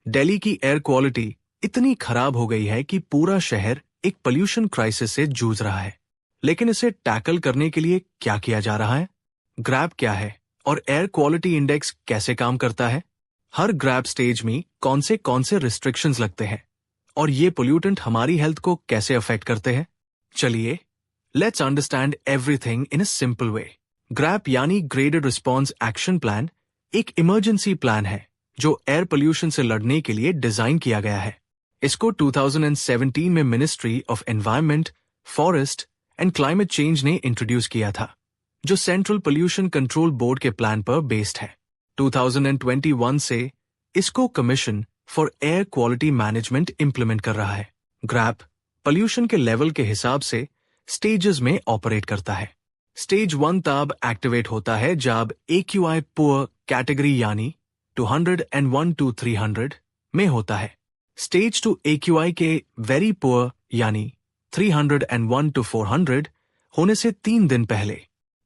दिल्ली की air quality इतनी खराब हो गई है कि पूरा शहर एक पोल्यूशन क्राइसिस से जूझ रहा है। लेकिन इसे टैकल करने के लिए क्या किया जा रहा है? ग्रैब क्या है और एयर क्वालिटी इंडेक्स कैसे काम करता है? हर ग्रैब स्टेज में कौन से रिस्ट्रिक्शंस लगते हैं और ये पोल्यूटेंट हमारी हेल्थ को कैसे अफेक्ट करते हैं? चलिए, let's understand everything in a simple way. Grab यानी ग्रेडेड रिस्पॉन्स एक्शन प्लान एक इमरजेंसी प्लान है जो एयर पोल्यूशन से लड़ने के लिए डिजाइन किया गया है। इसको 2017 में ministry of environment, forest and climate change ने इंट्रोड्यूस किया था, जो सेंट्रल पोल्यूशन कंट्रोल बोर्ड के प्लान पर बेस्ड है। 2021 से इसको commission for air quality management implement कर रहा है। ग्रैब पोल्यूशन के लेवल के हिसाब से स्टेजेस में ऑपरेट करता है। स्टेज 1 तब एक्टिवेट होता है जब AQI पुअर कैटेगरी यानी 201 to 300 में होता है। स्टेज 2 AQI के वेरी पुअर यानी 301 to 400 होने से 3 दिन पहले,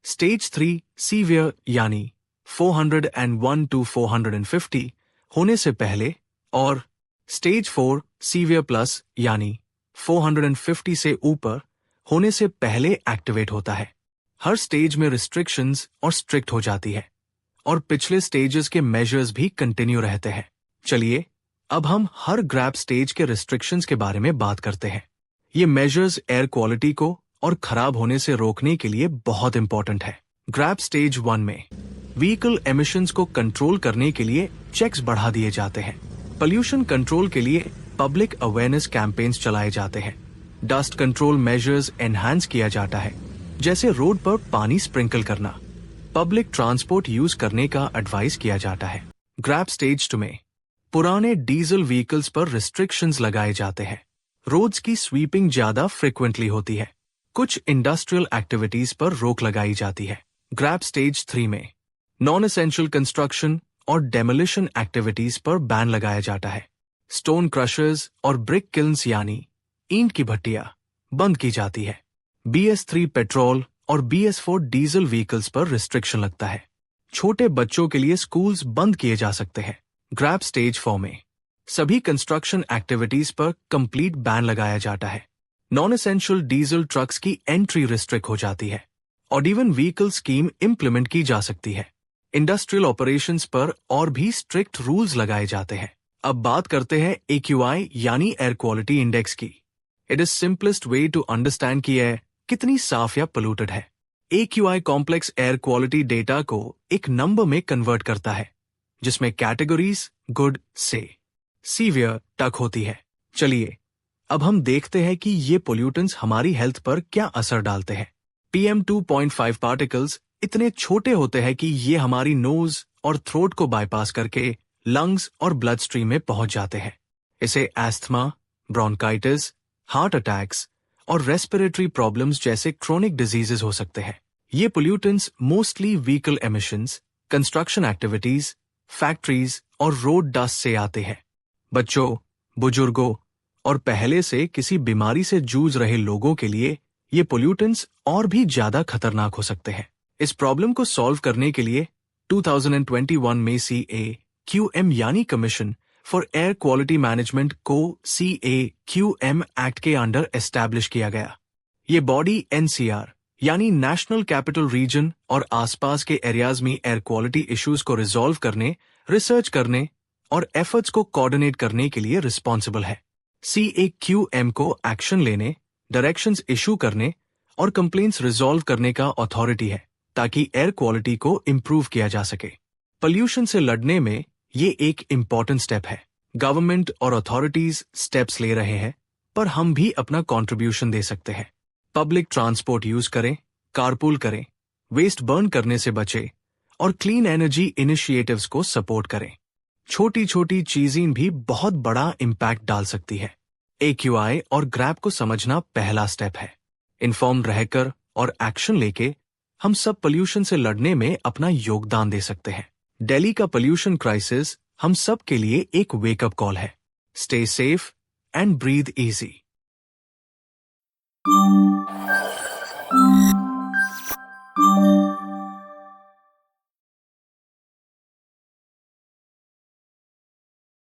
स्टेज 3 सीवियर यानी 401 to 450 होने से पहले और स्टेज 4 सीवियर प्लस यानी 450 से ऊपर होने से पहले एक्टिवेट होता है। हर स्टेज में रिस्ट्रिक्शंस और स्ट्रिक्ट हो जाती है और पिछले स्टेजेस के मेजर्स भी कंटिन्यू रहते हैं। चलिए, अब हम हर ग्रैब स्टेज के रिस्ट्रिक्शंस के बारे में बात करते हैं। ये मेजर्स एयर क्वालिटी को और खराब होने से रोकने के लिए बहुत इंपॉर्टेंट है। ग्रैब स्टेज 1 में व्हीकल एमिशंस को कंट्रोल करने के लिए चेक्स बढ़ा दिए जाते हैं। पोल्यूशन कंट्रोल के लिए पब्लिक अवेयरनेस कैंपेन्स चलाए जाते हैं। डस्ट कंट्रोल मेजर्स एनहांस किया जाता है, जैसे रोड पर पानी स्प्रिंकल करना। पब्लिक ट्रांसपोर्ट यूज करने का एडवाइस किया जाता है। ग्रैब स्टेज 2 में पुराने डीजल व्हीकल्स पर रिस्ट्रिक्शंस लगाए जाते हैं। रोड्स की स्वीपिंग ज्यादा फ्रिक्वेंटली होती है। कुछ इंडस्ट्रियल एक्टिविटीज पर रोक लगाई जाती है। ग्रैब स्टेज 3 में नॉन एसेंशियल कंस्ट्रक्शन और डेमोलिशन एक्टिविटीज पर बैन लगाया जाता है। स्टोन क्रशर्स और ब्रिक किल्न्स यानी ईंट की भट्टियां बंद की जाती है। BS3 पेट्रोल और BS4 डीजल व्हीकल्स पर रिस्ट्रिक्शन लगता है। छोटे बच्चों के लिए स्कूल्स बंद किए जा सकते हैं। ग्रैब स्टेज 4 में सभी कंस्ट्रक्शन एक्टिविटीज पर कंप्लीट बैन लगाया जाता है। नॉन एसेंशियल डीजल ट्रक्स की एंट्री रिस्ट्रिक्ट हो जाती है और इवन व्हीकल स्कीम इंप्लीमेंट की जा सकती है। इंडस्ट्रियल ऑपरेशंस पर और भी स्ट्रिक्ट रूल्स लगाए जाते हैं। अब बात करते हैं AQI यानी एयर क्वालिटी इंडेक्स की। It is simplest way to understand कि एयर कितनी साफ या पोल्यूटेड है। AQI complex air quality data को एक नंबर में कन्वर्ट करता है, जिसमें कैटेगरीज गुड से सीवियर तक होती है। चलिए, अब हम देखते हैं कि ये पोल्यूटेंट्स हमारी हेल्थ पर क्या असर डालते हैं। PM2.5 पार्टिकल्स इतने छोटे होते हैं कि ये हमारी नोज और थ्रोट को बाईपास करके लंग्स और ब्लड स्ट्रीम में पहुंच जाते हैं। इसे एस्थमा, ब्रोंकाइटिस, हार्ट अटैक्स और रेस्पिरेटरी प्रॉब्लम्स जैसे क्रोनिक डिजीजेस हो सकते हैं। ये pollutants mostly vehicle emissions, construction activities, factories और रोड डस्ट से आते हैं। बच्चों, बुजुर्गों और पहले से किसी बीमारी से जूझ रहे लोगों के लिए ये पोल्यूटेंट्स और भी ज्यादा खतरनाक हो सकते हैं। इस प्रॉब्लम को सॉल्व करने के लिए 2021 में CAQM यानी commission for air quality management को CAQM एक्ट के अंडर एस्टैब्लिश किया गया। ये बॉडी NCR यानी नेशनल कैपिटल रीजन और आसपास के एरियाज में एयर क्वालिटी इश्यूज को रिजॉल्व करने, रिसर्च करने और एफर्ट्स को कोऑर्डिनेट करने के लिए रिस्पॉन्सिबल है। CAQM को एक्शन लेने, डायरेक्शंस इशू करने और कंप्लेंट्स रिजॉल्व करने का अथॉरिटी है, ताकि एयर क्वालिटी को इम्प्रूव किया जा सके। पोल्यूशन से लड़ने में ये एक इम्पॉर्टेंट स्टेप है। गवर्नमेंट और अथॉरिटीज स्टेप्स ले रहे हैं, पर हम भी अपना कंट्रीब्यूशन दे सकते हैं। पब्लिक ट्रांसपोर्ट यूज करें, कारपूल करें, वेस्ट बर्न करने से बचें और क्लीन एनर्जी इनिशिएटिव्स को सपोर्ट करें। छोटी छोटी चीजें भी बहुत बड़ा इम्पैक्ट डाल सकती है। AQI और ग्रैब को समझना पहला स्टेप है। इन्फॉर्म्ड रहकर और एक्शन लेके हम सब पोल्यूशन से लड़ने में अपना योगदान दे सकते हैं। दिल्ली का पोल्यूशन क्राइसिस हम सब के लिए एक वेकअप कॉल है। Stay safe and breathe easy. Thank you.